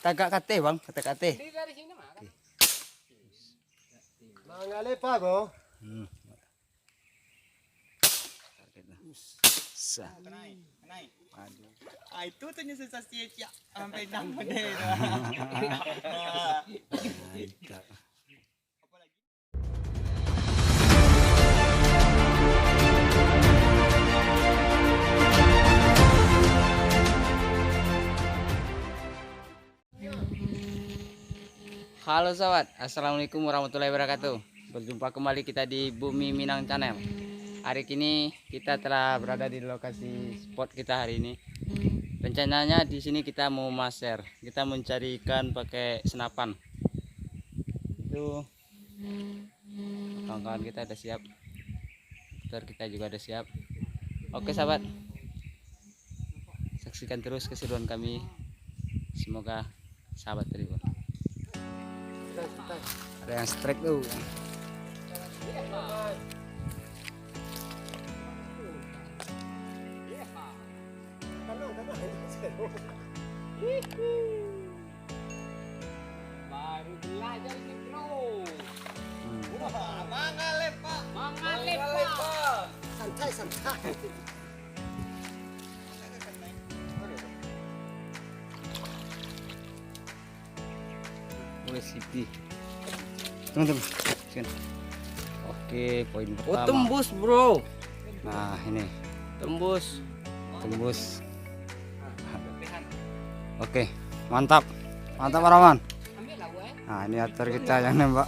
Tagak kate bang, kata kate. Dari sini mah kan. Mangalepa bro. Sah. Kenai. Aduh. Itu tuh sensasi ya sampai nang gede. Mantap. Halo sobat, assalamualaikum warahmatullahi wabarakatuh. Berjumpa kembali kita di Bumi Minang Channel. Hari ini kita telah berada di lokasi spot kita hari ini. Rencananya di sini kita mau maser. Kita mencari ikan pakai senapan. Itu kawan-kawan kita udah siap. Motor kita juga udah siap. Oke sahabat, saksikan terus keseruan kami. Semoga sahabat terhibur. Ada yang strike tuh. Baru belajar nih bro. Mangalepa. Santai santai. Mulai City. Teman-teman. Oke, poin pertama. Oh tembus bro. Nah, ini Tembus. tembus. Oke, mantap. Mantap Pak Rahman. Ambil lah gue. Nah, ini atur kita yang nembak.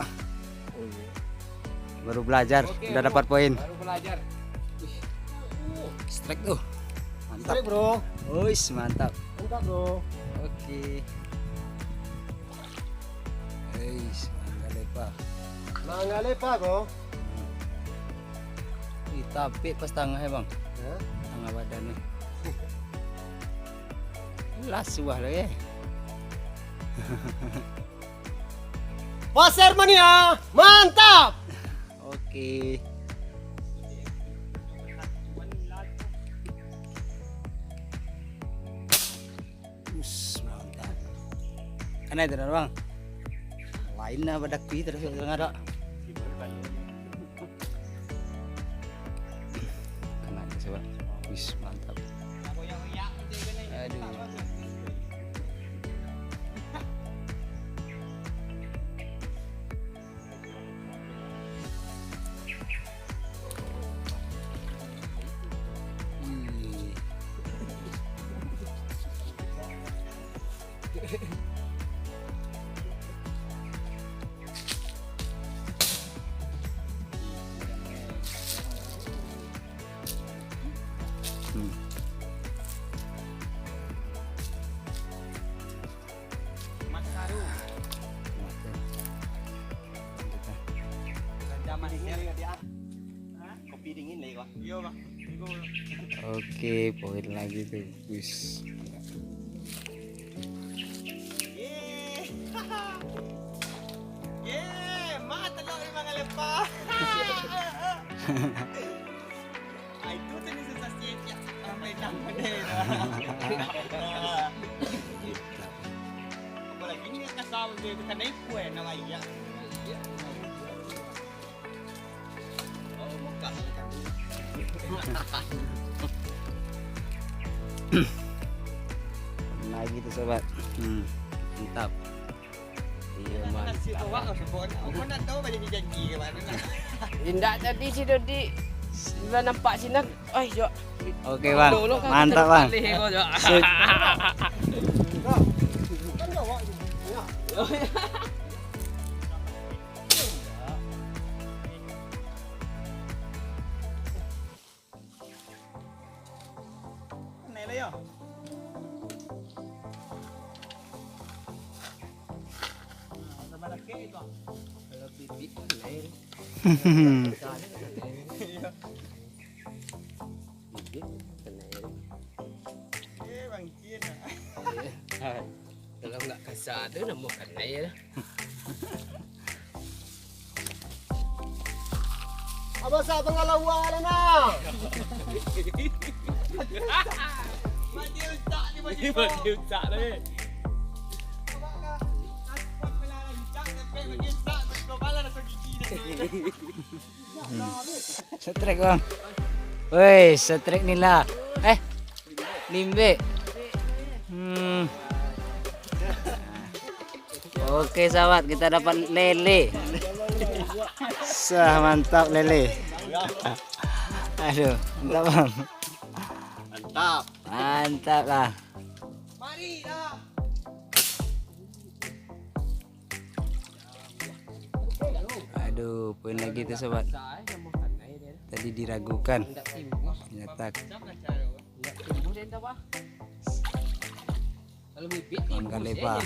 Baru belajar, udah dapat poin. Baru belajar. Strike tuh. Mantap. Strike bro. Wis, mantap. Mantap bro. Oke. Wis, mangalepa. Mangalepa bro. Tapi pas tengah ya, Bang. Ya. Tengah badannya. Las wah lo ya. Pasar mania, mantap. Oke. Mantap. Kan itu Bang. Lainnya badak pi terus nggak ada. Kena itu sobat. Wis mantap. Aduh. Zaman ini dia. Kopi dingin lagi kok. Iya, Bang. Oke, poin lagi tuh. Wis. Mata lo Mangalepa. Itu tuh sensasi ya sampai nang gede. Apalagi ini kasal dia kan naik kue nama iya. Oh, muka. Lagi tuh sobat. Mantap. Iya mantap. Aku nak tahu banyak janji ke mana. Indah tadi si Dodi. Bila nampak sini, yuk. Oke Bang, mantap Bang. Sip. Kan jawab. Này lấy à? Sama laki itu. Kalau bibit lain. Bang Cien. Kalau nggak kasar tu nama kanai ya. Abang sa pangalawa na. Mati utak ni. Setrek bang. Woi, setrek nila. Limbe. Oke sahabat, kita dapat lele. Mantap lele. Aduh, mantap bang. Mantap. Mantap lah. Aduh, poin lagi tuh sobat. Tadi diragukan. Ternyata Mangga lebar.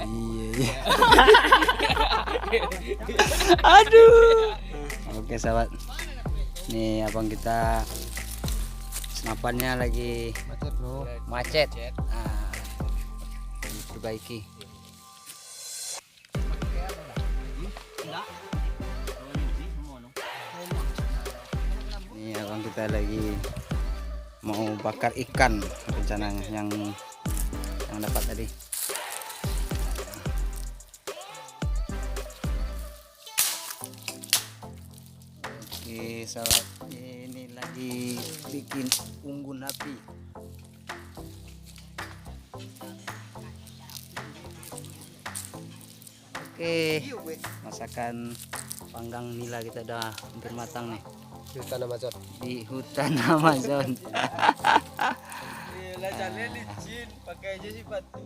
Iya. Aduh. Oke sahabat. Nih abang kita senapannya lagi macet. Nah, perbaiki. Nih abang kita lagi mau bakar ikan rencananya yang dapat tadi. Oke sahabat, ini lagi bikin unggun api. Oke, masakan panggang nila kita udah hampir matang nih Di hutan Amazon. di hutan Amazon. Jalan licin, pakai aja sih batu.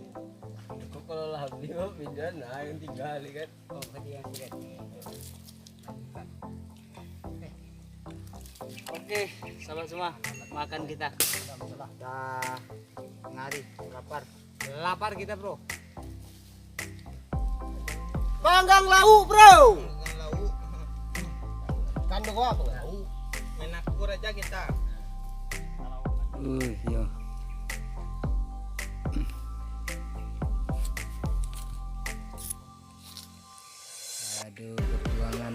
Kok kalau lah habis mah pindah nah yang tinggal kan. Oh, ketiga sikat. Oke, sahabat semua, makan kita. Dah ngari, lapar. Lapar kita, Bro. Panggang lauk, bro. Kandung apa? Lauk. Menakur aja kita. Yo. Aduh, perjuangan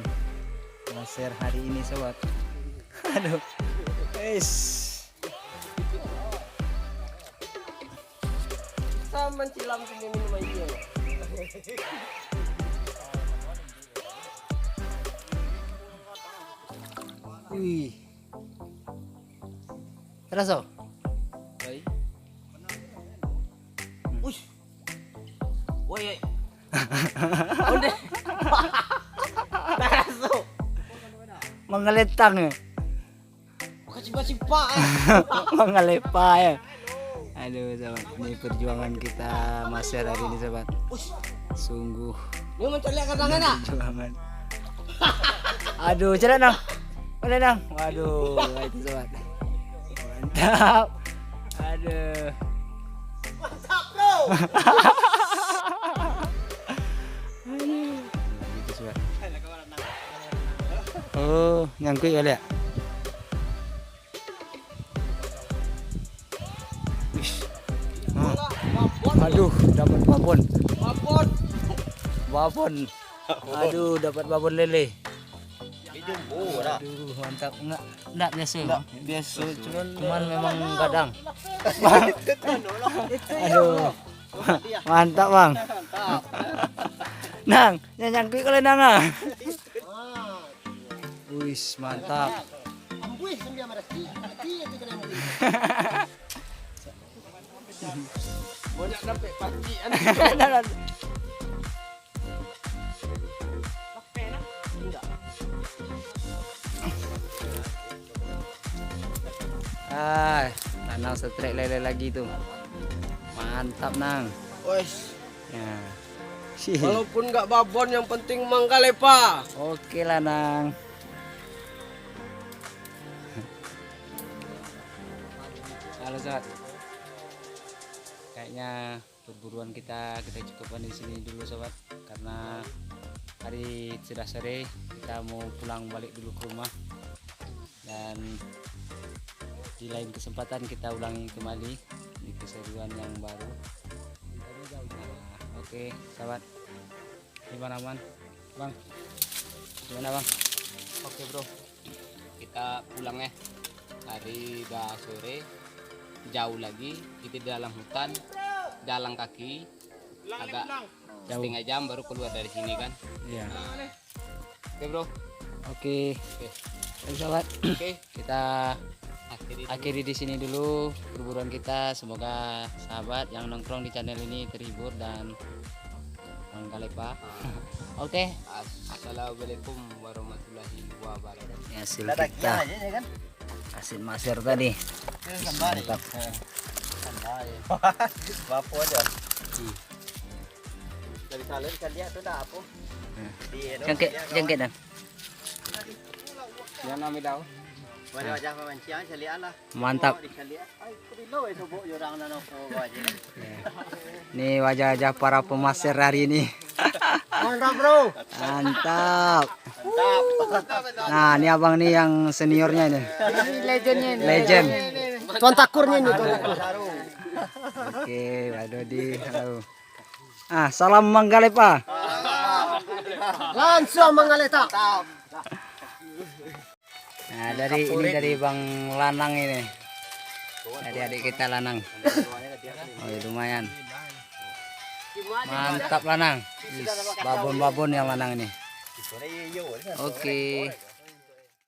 Maser hari ini sobat. Aduh. Sama cilam sini minum aja. Wih. Terasa? Baik. Wih. Woi. Onde. Terasa. Mengeletang ya. Cipa-cipa. Mengelepa ya. Aduh sahabat, ini perjuangan kita Maser hari ini sahabat. Sungguh Ini mencari kadang enak. perjuangan. Aduh, cerah nang. Mana nang? Waduh, itu sobat. Mantap. Aduh. Mantap, bro. Gitu sobat. Oh, nyangkut kali ya? Wish. Aduh, dapat babon. Babon. Babon. Aduh, dapat babon lele. Jumbo dah. Aduh, mantap. Enggak biasa. Biasa Cuman memang kadang. Aduh. Mantap, Bang. Nang, nyangkui kali nang. Wis, mantap. Ambuih sambil merasi. Iya, itu kena ambuih. banyak sampai pagi. Nang setrek lele lagi tuh. Mantap, Nang. Wes. Ya. Walaupun nggak babon yang penting mangga lepa. Oke lah, Nang. Halo, Sobat. Kayaknya perburuan kita cukupkan di sini dulu, Sobat. Karena hari sudah sore, kita mau pulang balik dulu ke rumah. Dan di lain kesempatan kita ulangi kembali di keseruan yang baru. Nah, oke, Sobat. Gimana, Bang? Gimana, Bang? Oke bro, kita pulang ya. Hari udah sore, jauh lagi. Kita di dalam hutan, jalan kaki. agak setengah jam baru keluar dari sini kan. Iya. Oke bro. Oke. Baik, sahabat. Oke. Kita akhiri di sini dulu perburuan kita. Semoga sahabat yang nongkrong di channel ini terhibur dan Manggalepa. Oke. Assalamualaikum warahmatullahi wabarakatuh. Ya, hasil kita hasil maser tadi. Mantap. Bapo aja. Dari sana ikan dia tuh dah apa? Jangkit dan. Yang nami daw. Wajah pemancing saya lihat lah. Mantap. Ay, kubilo itu bu, orang nano ko wajah. Nih wajah-wajah para pemasir hari ini. Mantap bro. Mantap. Nah, ini abang nih yang seniornya ini. Legendnya ini. Legend. Tuan takurnya ini tuan takur. Oke, Pak Dodi. Halo. Ah, salam Manggalepa. Langsung mengaleta. Nah, dari Bang Lanang ini. Dari adik kita Lanang. Oh, ya, lumayan. Mantap Lanang. Babon-babon yang Lanang ini. Oke.